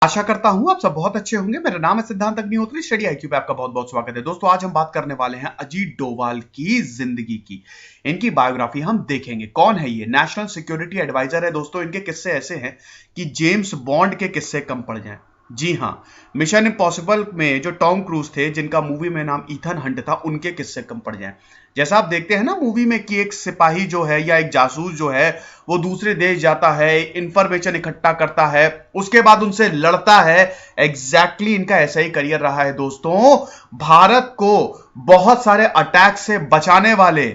आशा करता हूं आप सब बहुत अच्छे होंगे। मेरा नाम है सिद्धांत अग्निहोत्री। स्टडी आईक्यू पे आपका बहुत बहुत स्वागत है। दोस्तों आज हम बात करने वाले हैं अजीत डोभाल की जिंदगी की। इनकी बायोग्राफी हम देखेंगे। कौन है ये? नेशनल सिक्योरिटी एडवाइजर है दोस्तों। इनके किस्से ऐसे हैं कि जेम्स बॉन्ड के किस्से कम पड़ जाएं। जी हां, मिशन इम्पॉसिबल में जो टॉम क्रूज थे, जिनका मूवी में नाम ईथन हंट था, उनके किस्से कम पड़ जाएं। जैसा आप देखते हैं ना मूवी में कि एक सिपाही जो है या एक जासूस जो है वो दूसरे देश जाता है, इंफॉर्मेशन इकट्ठा करता है, उसके बाद उनसे लड़ता है। एग्जैक्टली इनका ऐसा ही करियर रहा है दोस्तों। भारत को बहुत सारे अटैक से बचाने वाले,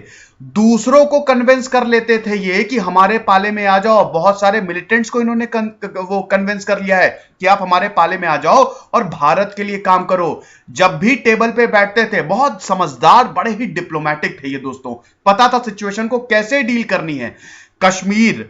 दूसरों को कन्विंस कर लेते थे ये कि हमारे पाले में आ जाओ। बहुत सारे मिलिटेंट्स को इन्होंने वो कन्विंस कर लिया है कि आप हमारे पाले में आ जाओ और भारत के लिए काम करो। जब भी टेबल पे बैठते थे, बहुत समझदार, बड़े ही डिप्लोमेटिक थे ये दोस्तों। पता था सिचुएशन को कैसे डील करनी है। कश्मीर,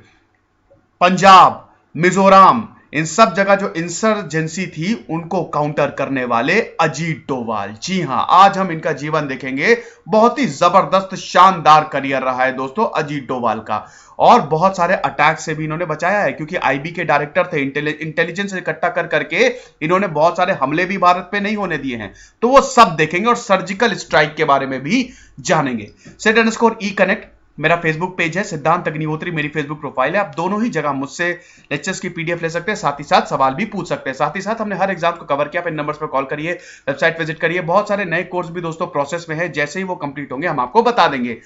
पंजाब, मिजोरम, इन सब जगह जो इंसर्जेंसी थी उनको काउंटर करने वाले अजीत डोभाल। जी हां, आज हम इनका जीवन देखेंगे। बहुत ही जबरदस्त शानदार करियर रहा है दोस्तों अजीत डोभाल का, और बहुत सारे अटैक से भी इन्होंने बचाया है, क्योंकि आईबी के डायरेक्टर थे। इंटेलिजेंस इकट्ठा कर करके इन्होंने बहुत सारे हमले भी भारत पे नहीं होने दिए हैं। तो वो सब देखेंगे और सर्जिकल स्ट्राइक के बारे में भी जानेंगे। @e कनेक्ट मेरा फेसबुक पेज है, सिद्धांत अग्निहोत्री मेरी फेसबुक प्रोफाइल है। आप दोनों ही जगह मुझसे लेक्चर्स की पीडीएफ ले सकते हैं, साथ ही साथ सवाल भी पूछ सकते हैं। साथ ही साथ हमने हर एग्जाम को कवर किया। आप इन नंबर्स पर कॉल करिए, वेबसाइट विजिट करिए। बहुत सारे नए कोर्स भी दोस्तों प्रोसेस में है, जैसे ही वो कंप्लीट होंगे हम आपको बता देंगे।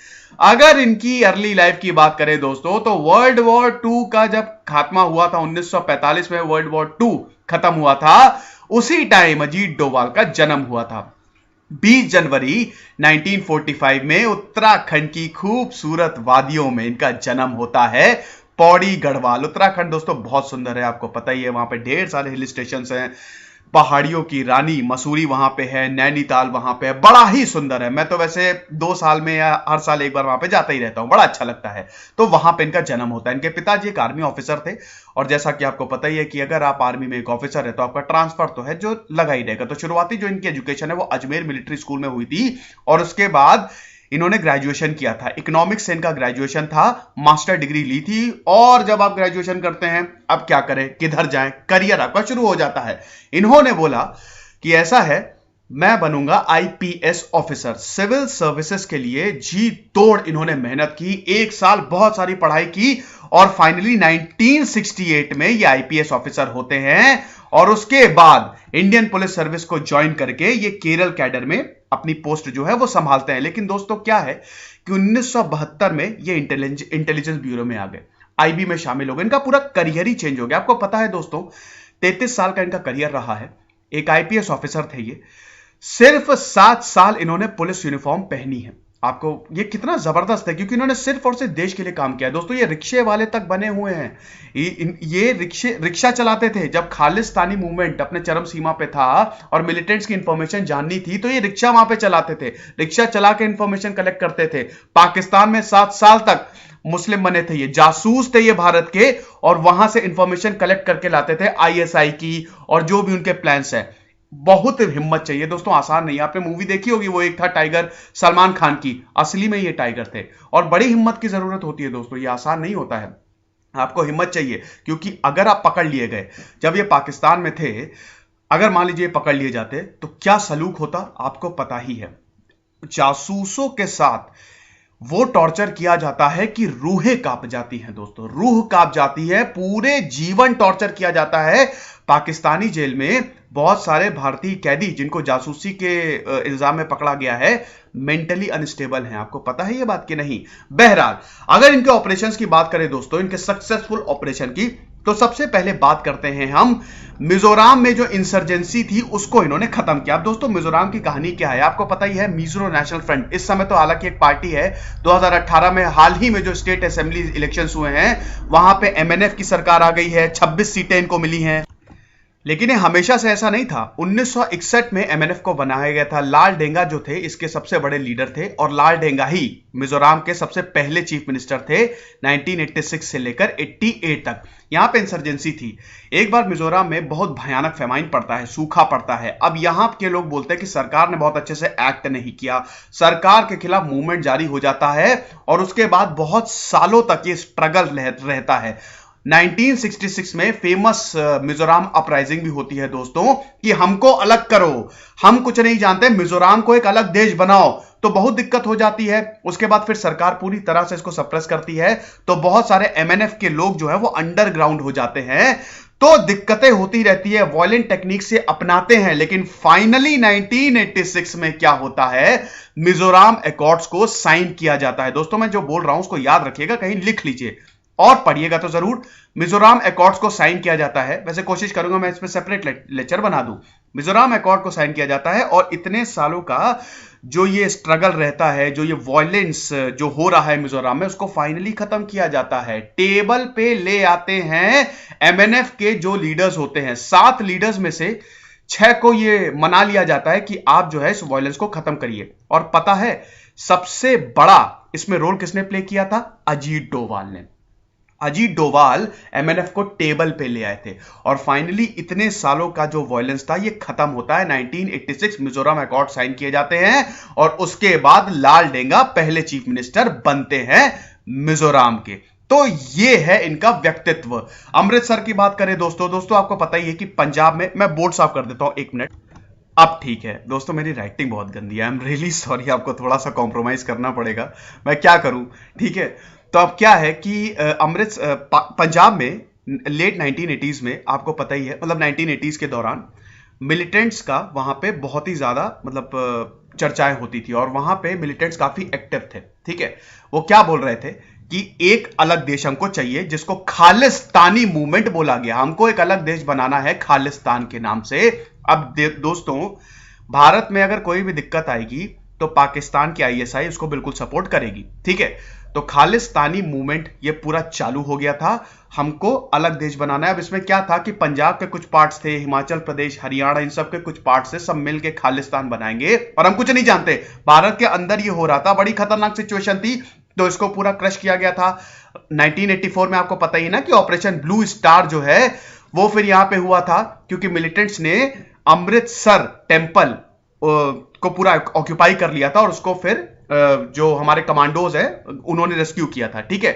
अगर इनकी अर्ली लाइफ की बात करें दोस्तों, तो वर्ल्ड वॉर 2 का जब खात्मा हुआ था, 1945 में वर्ल्ड वॉर 2 खत्म हुआ था, उसी टाइम अजीत डोभाल का जन्म हुआ था। 20 जनवरी 1945 में उत्तराखंड की खूबसूरत वादियों में इनका जन्म होता है। पौड़ी गढ़वाल, उत्तराखंड दोस्तों बहुत सुंदर है, आपको पता ही है। वहां पे ढेर सारे हिल स्टेशन हैं। पहाड़ियों की रानी मसूरी वहां पे है, नैनीताल वहां पे है, बड़ा ही सुंदर है। मैं तो वैसे 2 साल में या हर साल एक बार वहां पे जाता ही रहता हूं, बड़ा अच्छा लगता है। तो वहां पे इनका जन्म होता है। इनके पिताजी एक आर्मी ऑफिसर थे, और जैसा कि आपको पता ही है कि अगर आप आर्मी में एक ऑफिसर है तो आपका ट्रांसफर तो है जो लगा ही रहेगा। तो शुरुआती जो इनकी एजुकेशन है वो अजमेर मिलिट्री स्कूल में हुई थी, और उसके बाद इन्होंने ग्रेजुएशन किया था। इकोनॉमिक्स से इनका ग्रेजुएशन था, मास्टर डिग्री ली थी। और जब आप ग्रेजुएशन करते हैं, अब क्या करें, किधर जाएं, करियर आपका शुरू हो जाता है। इन्होंने बोला कि ऐसा है, मैं बनूंगा आईपीएस ऑफिसर। सिविल सर्विसेज के लिए जी तोड़ इन्होंने मेहनत की, 1 साल बहुत सारी पढ़ाई की, और फाइनली 1968 में ये आईपीएस ऑफिसर होते हैं। और उसके बाद इंडियन पुलिस सर्विस को ज्वाइन करके ये केरल कैडर में अपनी पोस्ट जो है वो संभालते हैं। लेकिन दोस्तों क्या है कि 1972 में ये इंटेलिजेंस ब्यूरो में आ गए, आईबी में शामिल हो गए। इनका पूरा करियर ही चेंज हो गया। आपको पता है दोस्तों, 33 साल का इनका करियर रहा है। एक आईपीएस ऑफिसर थे ये। सिर्फ 7 साल इन्होंने पुलिस यूनिफॉर्म पहनी है। आपको ये कितना जबरदस्त है, क्योंकि इन्होंने सिर्फ और सिर्फ देश के लिए काम किया है दोस्तों। ये रिक्शे वाले तक बने हुए हैं। ये रिक्शा चलाते थे जब खालिस्तानी मूवमेंट अपने चरम सीमा पे था और मिलिटेंट्स की इंफॉर्मेशन जाननी थी, तो ये रिक्शा वहां पे चलाते थे। रिक्शा चला के इंफॉर्मेशन कलेक्ट करते थे। पाकिस्तान में 7 साल तक मुस्लिम बने थे ये, जासूस थे ये भारत के, और वहां से इंफॉर्मेशन कलेक्ट करके लाते थे आईएसआई की, और जो भी उनके प्लान्स है। बहुत हिम्मत चाहिए दोस्तों, आसान नहीं है। आपने मूवी देखी होगी, वो एक था टाइगर, सलमान खान की, असली में ये टाइगर थे। और बड़ी हिम्मत की जरूरत होती है दोस्तों, ये आसान नहीं होता है। आपको हिम्मत चाहिए, क्योंकि अगर आप पकड़ लिए गए, जब ये पाकिस्तान में थे, अगर मान लीजिए पकड़ लिए जाते तो क्या सलूक होता आपको पता ही है। जासूसों के साथ वो टॉर्चर किया जाता है कि रूहें कांप जाती हैं दोस्तों, रूह कांप जाती है। पूरे जीवन टॉर्चर किया जाता है पाकिस्तानी जेल में। बहुत सारे भारतीय कैदी जिनको जासूसी के इल्जाम में पकड़ा गया है, मेंटली अनस्टेबल हैं। आपको पता है ये बात कि नहीं? बहरहाल, अगर इनके ऑपरेशंस की बात करें दोस्तों, इनके सक्सेसफुल ऑपरेशन की, तो सबसे पहले बात करते हैं हम मिजोरम में जो इंसर्जेंसी थी उसको इन्होंने खत्म किया। अब दोस्तों मिजोरम की कहानी क्या है आपको पता ही है। मिजो नेशनल फ्रंट इस समय तो हालांकि एक पार्टी है। 2018 में हाल ही में जो स्टेट असेंबली इलेक्शंस हुए हैं, वहां पे एमएनएफ की सरकार आ गई है, 26 सीटें इनको मिली हैं। लेकिन ये हमेशा से ऐसा नहीं था। 1961 में एमएनएफ को बनाया गया था। लाल डेंगा जो थे इसके सबसे बड़े लीडर थे, और लाल डेंगा ही मिजोरम के सबसे पहले चीफ मिनिस्टर थे 1986 से लेकर 88 तक। यहां पे इंसर्जेंसी थी। एक बार मिजोरम में बहुत भयानक फेमाइन पड़ता है, सूखा पड़ता है। अब यहां के लोग बोलते हैं कि सरकार ने बहुत अच्छे से एक्ट नहीं किया। सरकार के खिलाफ मूवमेंट जारी हो जाता है, और उसके बाद बहुत सालों तक ये स्ट्रगल रहता है। 1966 में फेमस मिजोरम अपराइजिंग भी होती है दोस्तों, कि हमको अलग करो, हम कुछ नहीं जानते, मिजोरम को एक अलग देश बनाओ। तो बहुत दिक्कत हो जाती है। उसके बाद फिर सरकार पूरी तरह से इसको सप्रेस करती है, तो बहुत सारे एमएनएफ के लोग जो है वो अंडरग्राउंड हो जाते हैं। तो दिक्कतें होती रहती है, वायलेंट टेक्निक से अपनाते हैं, लेकिन फाइनली 1986 में क्या होता है, मिजोरम अकॉर्ड्स को साइन किया जाता है। दोस्तों मैं जो बोल रहा हूं उसको याद रखिएगा, कहीं लिख लीजिए और पढ़िएगा तो जरूर। मिजोरम अकॉर्ड्स को साइन किया जाता है, वैसे कोशिश करूंगा मैं इस पर सेपरेट लेक्चर बना दूं। मिजोरम अकॉर्ड को साइन किया जाता है और इतने सालों का जो ये स्ट्रगल रहता है, जो ये वायलेंस जो हो रहा है मिजोरम में, उसको फाइनली खत्म किया जाता है। टेबल पे ले आते हैं एमएनएफ के जो लीडर्स होते हैं, 7 लीडर्स में से 6 को ये मना लिया जाता है कि आप जो है इस वायलेंस को खत्म करिए। और पता है सबसे बड़ा इसमें रोल किसने प्ले किया था? अजीत डोभाल ने। अजीत डोभाल एमएनएफ को टेबल पे ले आए थे और फाइनली इतने सालों का जो वायलेंस था ये खत्म होता है। 1986 मिजोरम अकॉर्ड साइन किए जाते हैं और उसके बाद लाल डेंगा पहले चीफ मिनिस्टर बनते हैं मिजोरम के। तो ये है इनका व्यक्तित्व। अमृतसर की बात करें दोस्तों आपको पता ही है कि पंजाब में, मैं बोर्ड साफ कर देता हूं 1 मिनट। अब ठीक है दोस्तों, मेरी राइटिंग बहुत गंदी है, आई एम रियली सॉरी, आपको थोड़ा सा कॉम्प्रोमाइज करना पड़ेगा, मैं क्या करूं, ठीक है। तो अब क्या है कि पंजाब में लेट 1980s में आपको पता ही है, मतलब 1980s के दौरान मिलिटेंट्स का वहां पे बहुत ही ज्यादा मतलब चर्चाएं होती थी और वहां पे मिलिटेंट्स काफी एक्टिव थे, ठीक है। वो क्या बोल रहे थे कि एक अलग देश हमको चाहिए जिसको खालिस्तानी मूवमेंट बोला गया, हमको एक अलग देश बनाना है खालिस्तान के नाम से। अब दोस्तों भारत में अगर कोई भी दिक्कत आएगी तो पाकिस्तान की आईएसआई उसको बिल्कुल सपोर्ट करेगी, ठीक है। तो खालिस्तानी मूवमेंट ये पूरा चालू हो गया था, हमको अलग देश बनाना है। अब इसमें क्या था कि पंजाब के कुछ पार्ट्स थे, हिमाचल प्रदेश, हरियाणा, इन सब के कुछ पार्ट्स से सब मिलके खालिस्तान बनाएंगे और हम कुछ नहीं जानते, भारत के अंदर ये हो रहा था। बड़ी खतरनाक सिचुएशन थी, तो इसको पूरा क्रश किया गया था। 1984 में आपको पता ही ना कि ऑपरेशन ब्लू स्टार जो है वो फिर यहां पे हुआ था, क्योंकि मिलिटेंट्स ने अमृतसर टेम्पल को पूरा ऑक्यूपाई कर लिया था और उसको फिर जो हमारे कमांडोज हैं उन्होंने रेस्क्यू किया था, ठीक है।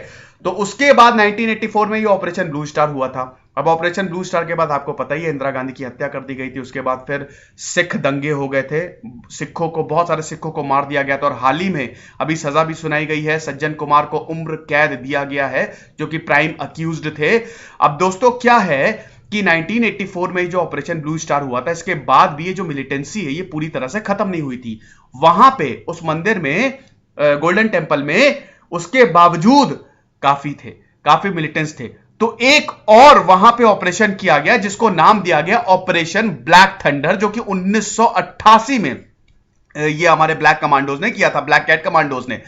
तो उसके बाद 1984 में ये ऑपरेशन ब्लू स्टार हुआ था। अब ऑपरेशन ब्लू स्टार के बाद आपको पता ही है इंदिरा गांधी की हत्या कर दी गई थी। उसके बाद फिर सिख दंगे हो गए थे, सिखों को, बहुत सारे सिखों को मार दिया गया था और हाल ही में अभी सजा भी सुनाई गई है, सज्जन कुमार को उम्र कैद दिया गया है जो कि प्राइम अक्यूज्ड थे। अब दोस्तों क्या है कि 1984 में जो ऑपरेशन ब्लू स्टार हुआ था, इसके बाद भी ये जो मिलिटेंसी है ये पूरी तरह से खत्म नहीं हुई थी। वहां पे उस मंदिर में, गोल्डन टेम्पल में, उसके बावजूद काफी मिलिटेंट्स थे। तो एक और वहां पे ऑपरेशन किया गया जिसको नाम दिया गया ऑपरेशन ब्लैक थंडर, जो कि 1988 में ये हमारे ब्लैक कमांडोज ने किया था, ब्लैक कैट कमांडोज ने।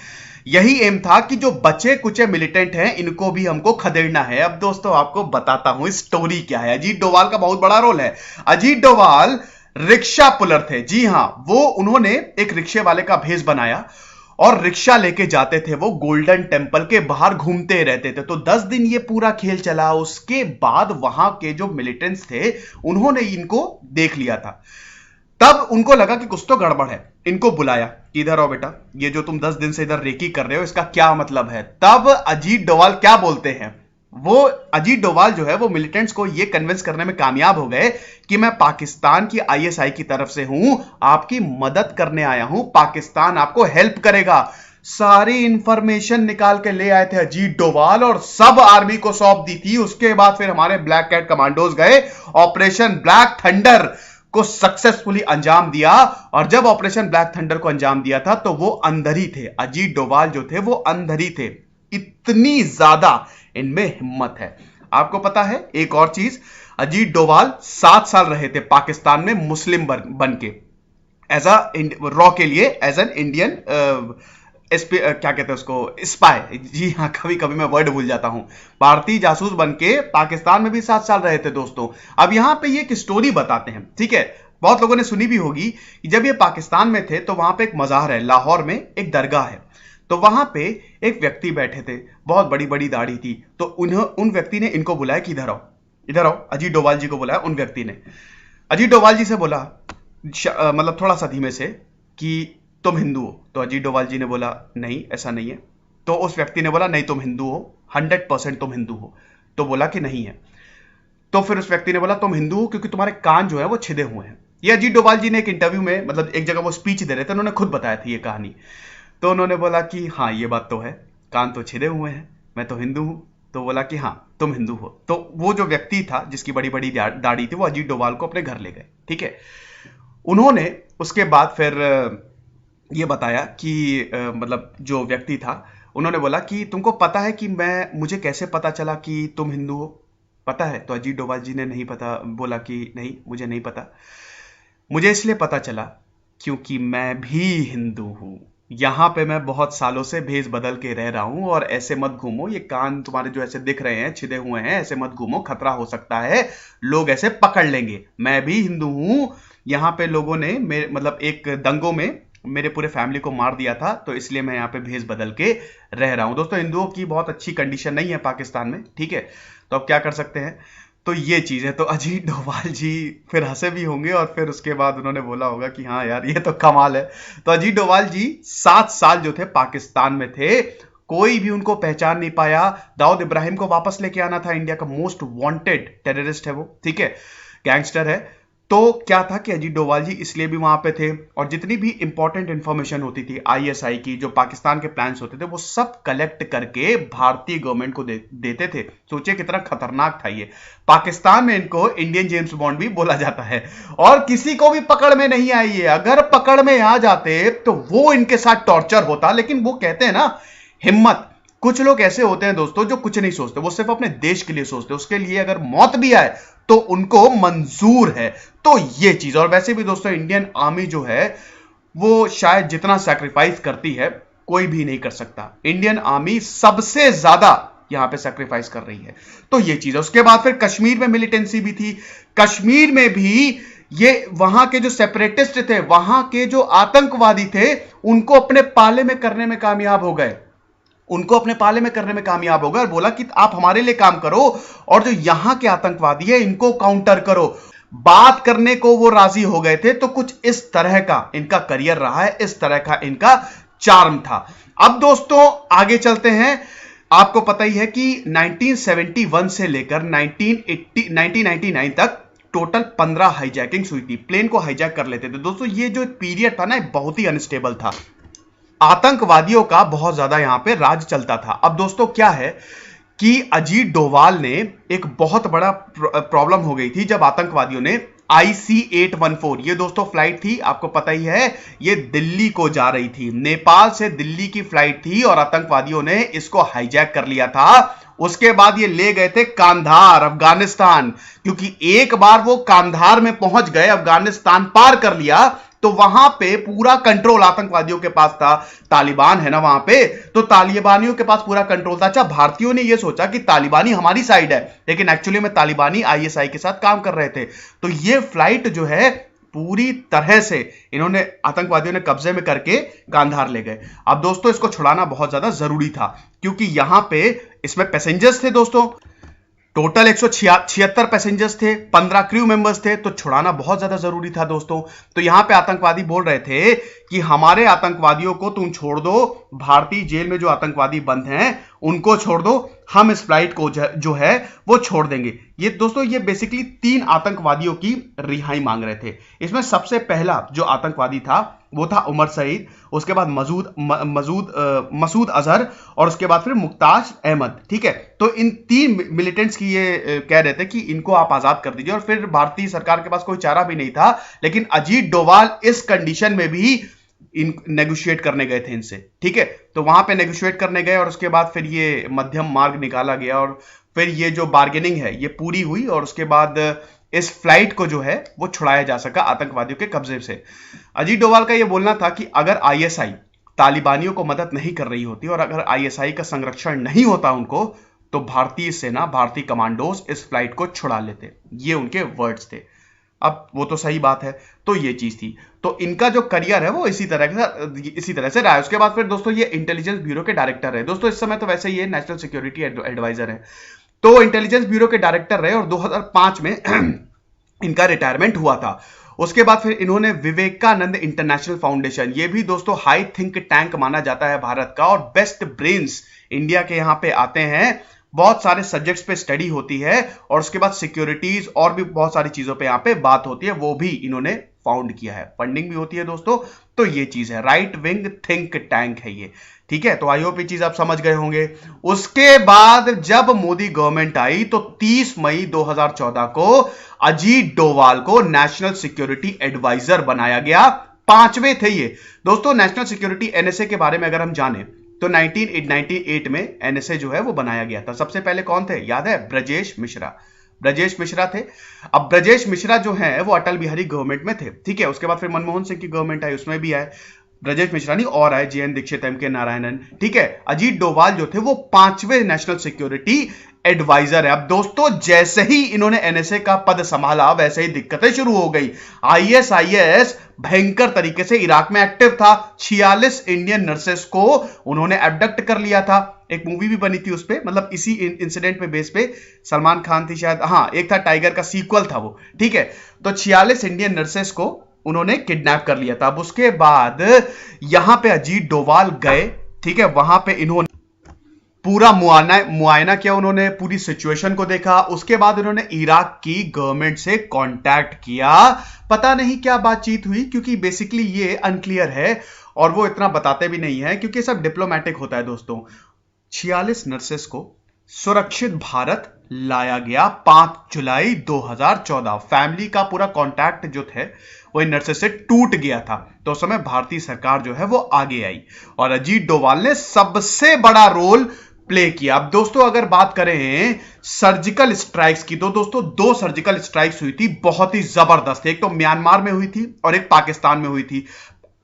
यही एम था कि जो बचे कुचे मिलिटेंट हैं इनको भी हमको खदेड़ना है। अब दोस्तों आपको बताता हूं स्टोरी क्या है। अजीत डोभाल का बहुत बड़ा रोल है। अजीत डोभाल रिक्शा पुलर थे, जी हां, वो उन्होंने एक रिक्शे वाले का भेष बनाया और रिक्शा लेके जाते थे, वो गोल्डन टेम्पल के बाहर घूमते रहते थे। तो 10 दिन ये पूरा खेल चला। उसके बाद वहां के जो मिलिटेंट्स थे उन्होंने इनको देख लिया था, तब उनको लगा कि कुछ तो गड़बड़ है, इनको बुलाया, इधर आओ बेटा, ये जो तुम 10 दिन से इधर रेकी कर रहे हो इसका क्या मतलब है। तब अजीत डोभाल क्या बोलते हैं, वो अजीत डोभाल जो है वो मिलिटेंट्स को ये कन्विंस करने में कामयाब हो गए कि मैं पाकिस्तान की आईएसआई की तरफ से हूं, आपकी मदद करने आया हूं, पाकिस्तान आपको हेल्प करेगा। सारी इंफॉर्मेशन निकाल के ले आए थे अजीत डोभाल और सब आर्मी को सौंप दी थी। उसके बाद फिर हमारे ब्लैक कैट कमांडोज गए, ऑपरेशन ब्लैक थंडर को सक्सेसफुली अंजाम दिया। और जब ऑपरेशन ब्लैक थंडर को अंजाम दिया था तो वो अंदर ही थे, अजीत डोभाल जो थे वो अंदर ही थे। इतनी ज्यादा इनमें हिम्मत है। आपको पता है एक और चीज, अजीत डोभाल 7 साल रहे थे पाकिस्तान में मुस्लिम बन के, एज रॉ के लिए, एज एन इंडियन क्या कहते हैं उसको, स्पाई। जी हाँ, कभी कभी मैं वर्ड भूल जाता हूं। भारतीय जासूस बनके पाकिस्तान में भी 7 साल रहे थे दोस्तों। अब यहां पे ये एक स्टोरी बताते हैं, ठीक है, बहुत लोगों ने सुनी भी होगी कि जब ये पाकिस्तान में थे तो वहां पे एक मज़ार है, लाहौर में एक दरगाह है। तो वहां पे एक व्यक्ति बैठे थे, बहुत बड़ी बड़ी दाढ़ी थी। तो उन व्यक्ति ने इनको बुलाया कि इधर आओ, इधर आओ। अजीत डोभाल जी को बुलाया उन व्यक्ति ने। अजीत डोभाल जी से बोला, मतलब थोड़ा सा धीमे से, कि तुम हिंदू हो। तो अजीत डोभाल जी ने बोला नहीं ऐसा नहीं है। तो उस व्यक्ति ने बोला नहीं तुम हिंदू हो, 100% तुम हिंदू हो। तो बोला कि नहीं है। तो फिर उस व्यक्ति ने बोला तुम हिंदू हो क्योंकि तुम्हारे कान जो है वो छिदे हुए हैं। ये अजीत डोभाल जी ने एक इंटरव्यू में, मतलब एक जगह वो स्पीच दे रहे थे, उन्होंने खुद बताया था ये कहानी। तो उन्होंने बोला कि हाँ ये बात तो है, कान तो छिदे हुए हैं, मैं तो हिंदू हूं। तो बोला कि हाँ तुम हिंदू हो। तो वो जो व्यक्ति था जिसकी बड़ी बड़ी दाढ़ी थी, वो अजीत डोभाल को अपने घर ले गए, ठीक है। उन्होंने उसके बाद फिर ये बताया कि मतलब जो व्यक्ति था, उन्होंने बोला कि तुमको पता है कि मुझे कैसे पता चला कि तुम हिंदू हो, पता है? तो अजीत डोभाल जी ने नहीं पता, बोला कि नहीं मुझे नहीं पता, मुझे इसलिए पता चला क्योंकि मैं भी हिंदू हूं। यहां पे मैं बहुत सालों से भेष बदल के रह रहा हूं, और ऐसे मत घूमो, ये कान तुम्हारे जो ऐसे दिख रहे हैं छिदे हुए हैं, ऐसे मत घूमो, खतरा हो सकता है, लोग ऐसे पकड़ लेंगे। मैं भी हिंदू हूं, यहाँ पे लोगों ने मतलब एक दंगों में मेरे पूरे फैमिली को मार दिया था, तो इसलिए मैं यहाँ पे भेष बदल के रह रहा हूं। दोस्तों हिंदुओं की बहुत अच्छी कंडीशन नहीं है पाकिस्तान में, ठीक है, तो अब क्या कर सकते हैं। तो ये चीज है। तो अजीत डोभाल जी फिर हंसे भी होंगे, और फिर उसके बाद उन्होंने बोला होगा कि हाँ यार ये तो कमाल है। तो अजीत डोभाल जी 7 साल जो थे पाकिस्तान में थे, कोई भी उनको पहचान नहीं पाया। दाऊद इब्राहिम को वापस लेके आना था, इंडिया का मोस्ट वांटेड टेररिस्ट है वो, ठीक है, गैंगस्टर है। तो क्या था कि अजीत डोभाल जी इसलिए भी वहां पे थे, और जितनी भी इंपॉर्टेंट इंफॉर्मेशन होती थी आईएसआई की, जो पाकिस्तान के प्लान्स होते थे, वो सब कलेक्ट करके भारतीय गवर्नमेंट को देते थे। सोचिए कितना खतरनाक था ये। पाकिस्तान में इनको इंडियन जेम्स बॉन्ड भी बोला जाता है, और किसी को भी पकड़ में नहीं आई है। अगर पकड़ में आ जाते तो वो इनके साथ टॉर्चर होता, लेकिन वो कहते हैं ना हिम्मत। कुछ लोग ऐसे होते हैं दोस्तों जो कुछ नहीं सोचते, वो सिर्फ अपने देश के लिए सोचते, उसके लिए अगर मौत भी आए तो उनको मंजूर है। तो ये चीज, और वैसे भी दोस्तों इंडियन आर्मी जो है वो शायद जितना सैक्रिफाइस करती है कोई भी नहीं कर सकता। इंडियन आर्मी सबसे ज्यादा यहां पे सैक्रिफाइस कर रही है। तो ये चीज है। उसके बाद फिर कश्मीर में मिलिटेंसी भी थी। कश्मीर में भी ये वहां के जो सेपरेटिस्ट थे, वहां के जो आतंकवादी थे, उनको अपने पाले में करने में कामयाब हो गए, उनको अपने पाले में करने में कामयाब हो गए, और बोला कि आप हमारे लिए काम करो, और जो यहां के आतंकवादी है इनको काउंटर करो। बात करने को वो राजी हो गए थे। तो कुछ इस तरह का इनका करियर रहा है, इस तरह का इनका चार्म था। अब दोस्तों आगे चलते हैं। आपको पता ही है कि 1971 से लेकर 1999 तक टोटल 15 हाईजैकिंग्स हुई थी। प्लेन को हाईजैक कर लेते थे दोस्तों। ये जो पीरियड था ना, बहुत ही अनस्टेबल था, आतंकवादियों का बहुत ज्यादा यहां पे राज चलता था। अब दोस्तों क्या है कि अजीत डोभाल ने एक बहुत बड़ा प्रॉब्लम हो गई थी जब आतंकवादियों ने IC-814, ये दोस्तों फ्लाइट थी, आपको पता ही है, ये दिल्ली को जा रही थी, नेपाल से दिल्ली की फ्लाइट थी, और आतंकवादियों ने इसको हाईजैक कर लिया था। उसके बाद ये ले गए थे कांधार, अफगानिस्तान, क्योंकि एक बार वो कांधार में पहुंच गए, अफगानिस्तान पार कर लिया, तो वहां पे पूरा कंट्रोल आतंकवादियों के पास था। तालिबान है ना वहां पे, तो तालिबानियों के पास पूरा कंट्रोल था। अच्छा, भारतीयों ने यह सोचा कि तालिबानी हमारी साइड है, लेकिन एक्चुअली में तालिबानी ISI के साथ काम कर रहे थे। तो ये फ्लाइट जो है पूरी तरह से इन्होंने, आतंकवादियों ने कब्जे में करके कांधार ले गए। अब दोस्तों इसको छुड़ाना बहुत ज्यादा जरूरी था, क्योंकि यहां पे इसमें पैसेंजर्स थे दोस्तों, टोटल 176 पैसेंजर्स थे, 15 क्रू मेंबर्स थे, तो छुड़ाना बहुत ज्यादा जरूरी था दोस्तों। तो यहां पे आतंकवादी बोल रहे थे कि हमारे आतंकवादियों को तुम छोड़ दो, भारतीय जेल में जो आतंकवादी बंद हैं उनको छोड़ दो, हम इस फ्लाइट को जो है वो छोड़ देंगे। ये दोस्तों ये बेसिकली 3 आतंकवादियों की रिहाई मांग रहे थे। इसमें सबसे पहला जो आतंकवादी था वो था उमर सईद, उसके बाद मसूद अजहर, और उसके बाद फिर मुक्ताज अहमद, ठीक है। तो इन 3 मिलिटेंट्स की ये कह रहे थे कि इनको आप आजाद कर दीजिए, और फिर भारतीय सरकार के पास कोई चारा भी नहीं था, लेकिन अजीत डोभाल इस कंडीशन में भी नेगोशिएट करने गए थे इनसे, ठीक है। तो वहां पे नेगोशिएट करने गए, और उसके बाद फिर ये मध्यम मार्ग निकाला गया, और फिर ये जो बार्गेनिंग है ये पूरी हुई, और उसके बाद इस फ्लाइट को जो है वो छुड़ाया जा सका आतंकवादियों के कब्जे से। अजीत डोभाल का ये बोलना था कि अगर ISI तालिबानियों को मदद नहीं कर रही होती, और अगर ISI का संरक्षण नहीं होता उनको, तो भारतीय सेना, भारतीय कमांडोज इस फ्लाइट को छुड़ा लेते। ये उनके वर्ड्स थे। अब वो तो सही बात है। तो ये चीज थी। तो इनका जो करियर है वो इसी तरह से रहा है। उसके बाद फिर दोस्तों ये इंटेलिजेंस ब्यूरो के डायरेक्टर है दोस्तों, इस समय तो वैसे ही है नेशनल सिक्योरिटी एडवाइजर है। तो इंटेलिजेंस ब्यूरो के डायरेक्टर रहे, और 2005 में इनका रिटायरमेंट हुआ था। उसके बाद फिर इन्होंने विवेकानंद इंटरनेशनल फाउंडेशन, ये भी दोस्तों हाई थिंक टैंक माना जाता है भारत का, और बेस्ट ब्रेन्स इंडिया के यहां पे आते हैं बहुत सारे सब्जेक्ट्स पे स्टडी होती है और उसके बाद सिक्योरिटीज और भी बहुत सारी चीजों पे यहां पे बात होती है, वो भी इन्होंने फाउंड किया है। फंडिंग भी होती है दोस्तों, तो ये चीज है, राइट विंग थिंक टैंक है ये, ठीक है। तो आई होप ये चीज आप समझ गए होंगे। उसके बाद जब मोदी गवर्नमेंट आई तो 30 मई 2014 को अजीत डोवाल को नेशनल सिक्योरिटी एडवाइजर बनाया गया। पांचवें थे ये दोस्तों। नेशनल सिक्योरिटी एनएसए के बारे में अगर हम जाने तो 1998 में एनएसए जो है वो बनाया गया था। सबसे पहले कौन थे याद है? ब्रजेश मिश्रा। ब्रजेश मिश्रा थे। अब ब्रजेश मिश्रा जो है वो अटल बिहारी गवर्नमेंट में थे, ठीक है। उसके बाद फिर मनमोहन सिंह की गवर्नमेंट आई, उसमें भी आए। ब्रजेश मिश्रा नहीं और आए जेएन दीक्षित, एम के नारायणन, ठीक है। अजीत डोभाल जो थे वो पांचवें नेशनल सिक्योरिटी एडवाइजर है। अब दोस्तों जैसे ही इन्होंने एनएसए का पद संभाला वैसे ही दिक्कतें शुरू हो गई। आईएसआईएस भयंकर तरीके से इराक में एक्टिव था। 46 इंडियन नर्सेस को उन्होंने एबडक्ट कर लिया था। एक मूवी भी बनी थी उस पे, मतलब इसी इंसिडेंट पे बेस पे, सलमान खान थी शायद, हाँ एक था, टाइगर का सीक्वल था वो, ठीक है। तो 46 इंडियन नर्सेस को उन्होंने किडनैप कर लिया था। अब उसके बाद यहां पे अजीत डोभाल गए, ठीक है। वहां पे इन्होंने पूरा मुआयना किया, उन्होंने पूरी सिचुएशन को देखा। उसके बाद उन्होंने इराक की गवर्नमेंट से कांटेक्ट किया। पता नहीं क्या बातचीत हुई, क्योंकि बेसिकली ये अनक्लियर है और वो इतना बताते भी नहीं है, क्योंकि सब डिप्लोमेटिक होता है दोस्तों। 46 नर्सेस को सुरक्षित भारत लाया गया 5 जुलाई 2014। फैमिली का पूरा कांटेक्ट जो थे वो इन नर्सेस से टूट गया था। तो उस समय भारतीय सरकार जो है वो आगे आई और अजीत डोभाल ने सबसे बड़ा रोल प्ले किया। अब दोस्तों अगर बात करें सर्जिकल स्ट्राइक्स की, तो दोस्तों 2 सर्जिकल स्ट्राइक्स हुई थी बहुत ही जबरदस्त। एक तो म्यांमार में हुई थी और एक पाकिस्तान में हुई थी।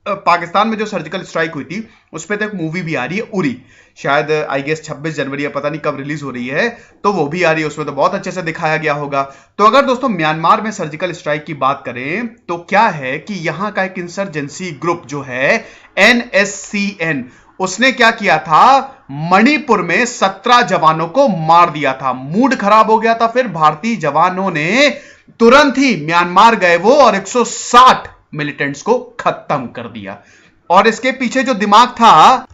पाकिस्तान में जो सर्जिकल स्ट्राइक हुई थी उस पर तो एक मूवी भी आ रही है, उरी, शायद आई गेस 26 जनवरी या पता नहीं कब रिलीज हो रही है, तो वो भी आ रही है, उसमें तो बहुत अच्छे से दिखाया गया होगा। तो अगर दोस्तों म्यांमार में सर्जिकल स्ट्राइक की बात करें तो क्या है कि यहां का एक इंसर्जेंसी ग्रुप जो है NSCN, उसने क्या किया था, मणिपुर में 17 जवानों को मार दिया था। मूड खराब हो गया था, फिर भारतीय जवानों ने तुरंत ही म्यांमार गए वो और 160 मिलिटेंट्स को खत्म कर दिया। और इसके पीछे जो दिमाग था,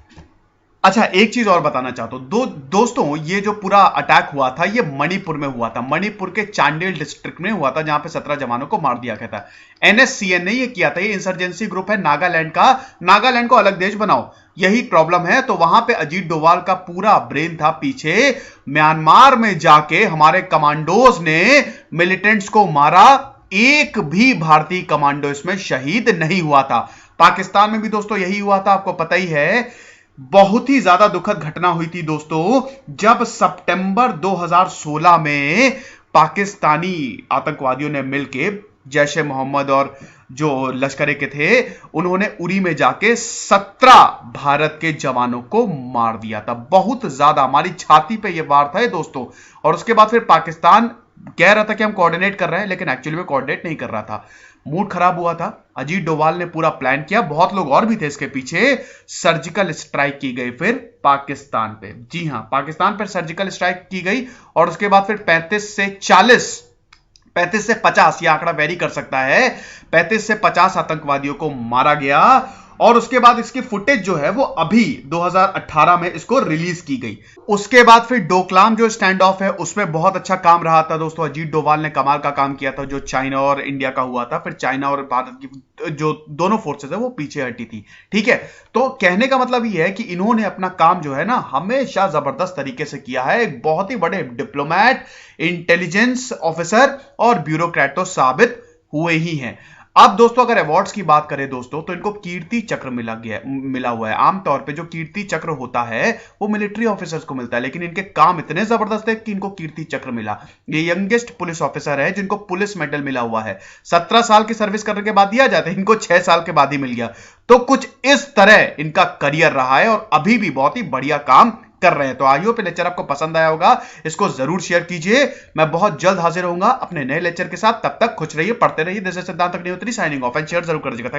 अच्छा एक चीज और बताना चाहता हूं दोस्तों, ये जो पूरा अटैक हुआ था ये मणिपुर में हुआ था। मणिपुर के चांडेल डिस्ट्रिक्ट में हुआ था, जहां पे 17 जवानों को मार दिया गया था। NSCN ने ये किया था। ये इंसर्जेंसी ग्रुप है नागालैंड का। नागालैंड को अलग देश बनाओ, यही प्रॉब्लम है। तो वहां पे अजीत डोभाल का पूरा ब्रेन था पीछे। म्यांमार में जाके हमारे कमांडोज ने मिलिटेंट्स को मारा। एक भी भारतीय कमांडो इसमें शहीद नहीं हुआ था। पाकिस्तान में भी दोस्तों यही हुआ था, आपको पता ही है। बहुत ही ज्यादा दुखद घटना हुई थी दोस्तों, जब सितंबर 2016 में पाकिस्तानी आतंकवादियों ने मिलकर जैश ए मोहम्मद और जो लश्कर के थे, उन्होंने उरी में जाके 17 भारत के जवानों को मार दिया था। बहुत ज्यादा हमारी छाती पे यह वार था दोस्तों। और उसके बाद फिर पाकिस्तान कह रहा था कि हम कोऑर्डिनेट कर रहे हैं, लेकिन एक्चुअली में कोऑर्डिनेट नहीं कर रहा था। मूड खराब हुआ था। अजीत डोभाल ने पूरा प्लान किया, बहुत लोग और भी थे इसके पीछे। सर्जिकल स्ट्राइक की गई फिर पाकिस्तान पे, जी हां पाकिस्तान पर सर्जिकल स्ट्राइक की गई। और उसके बाद फिर 35 से 50, यह आंकड़ा वेरी कर सकता है, 35 से 50 आतंकवादियों को मारा गया। और उसके बाद इसकी फुटेज जो है वो अभी 2018 में इसको रिलीज की गई। उसके बाद फिर डोकलाम जो स्टैंड ऑफ है उसमें बहुत अच्छा काम रहा था दोस्तों। अजीत डोभाल ने कमाल का काम किया था, जो चाइना और इंडिया का हुआ था। फिर चाइना और भारत की जो दोनों फोर्सेस है वो पीछे हटी थी, ठीक है। तो कहने का मतलब ये है कि इन्होंने अपना काम जो है ना हमेशा जबरदस्त तरीके से किया है। एक बहुत ही बड़े डिप्लोमैट, इंटेलिजेंस ऑफिसर और ब्यूरोक्रेट तो साबित हुए ही हैं। अब दोस्तों अगर अवार्ड्स की बात करें दोस्तों, तो इनको कीर्ति चक्र मिला हुआ है। आमतौर पे जो कीर्ति चक्र होता है वो मिलिट्री ऑफिसर्स को मिलता है, लेकिन इनके काम इतने जबरदस्त है कि इनको कीर्ति चक्र मिला। ये यंगेस्ट पुलिस ऑफिसर है जिनको पुलिस मेडल मिला हुआ है। 17 साल की सर्विस करने के बाद दिया जाता है, इनको 6 साल के बाद ही मिल गया। तो कुछ इस तरह इनका करियर रहा है और अभी भी बहुत ही बढ़िया काम कर रहे हैं। तो आई होप लेक्चर आपको पसंद आया होगा, इसको जरूर शेयर कीजिए। मैं बहुत जल्द हाजिर होऊंगा अपने नए लेक्चर के साथ। तब तक खुश रहिए, पढ़ते रहिए। दिस इज सिद्धांत Agnihotri signing off, and share जरूर कर दीजिएगा।